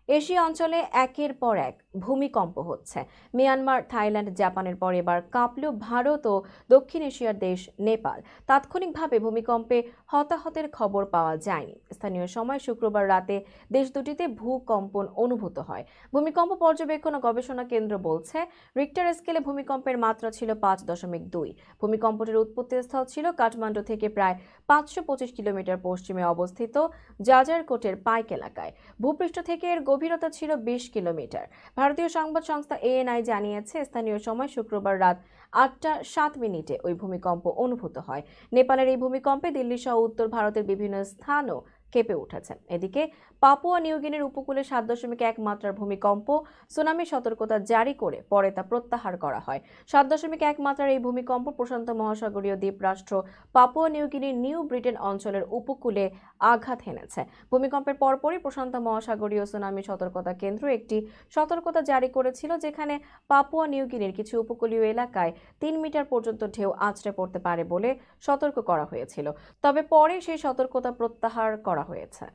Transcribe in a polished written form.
Asia অঞ্চলে একের পর এক ভূমিকম্প হচ্ছে। মিয়ানমার, থাইল্যান্ড, জাপানের পর এবার কাঁপল ভারত ও দক্ষিণ এশিয়ার দেশ নেপাল। তাৎক্ষণিকভাবে ভূমিকম্পে হতাহতের খবর পাওয়া যায়নি। স্থানীয় সময় শুক্রবার রাতে দেশ দুটিতে ভূকম্পন অনুভূত হয়। ভূমিকম্প পর্যবেক্ষণ ও গবেষণা কেন্দ্র বলছে, রিক্টার স্কেলে ভূমিকম্পের মাত্রা ছিল 5.2। ভূমিকম্পটির উৎপত্তিস্থল ছিল কাঠমান্ডু থেকে প্রায় 525 কিলোমিটার পশ্চিমে অবস্থিত জাজারকোটের পাইক এলাকায়। ভূপৃষ্ঠ থেকে এর গভীরতা ছিল 20 কিলোমিটার। ভারতীয় সংবাদ সংস্থা এএনআই জানিয়েছে, স্থানীয় সময় শুক্রবার রাত 8টা 7 মিনিটে ওই ভূমিকম্প অনুভূত হয়। নেপালের এই ভূমিকম্পে দিল্লি সহ উত্তর ভারতের বিভিন্ন স্থানও কেঁপে উঠেছে। এদিকে পাপুয়া নিউগিনির উপকূলে 7.1 মাত্রার ভূমিকম্প সুনামি সতর্কতা জারি করে পরে তা প্রত্যাহার করা হয়। 7.1 মাত্রার এই ভূমিকম্প প্রশান্ত মহাসাগরীয় দ্বীপরাষ্ট্র পাপুয়া নিউগিনির নিউ ব্রিটেন অঞ্চলের উপকূলে আঘাত হেনেছে। ভূমিকম্পের পরপরই প্রশান্ত মহাসাগরীয় সুনামি সতর্কতা কেন্দ্র একটি সতর্কতা জারি করেছিল, যেখানে পাপুয়া নিউগিনির কিছু উপকূলীয় এলাকায় 3 মিটার পর্যন্ত ঢেউ আছড়ে পড়তে পারে বলে সতর্ক করা হয়েছিল। তবে পরে সেই সতর্কতা প্রত্যাহার করা হয়েছে।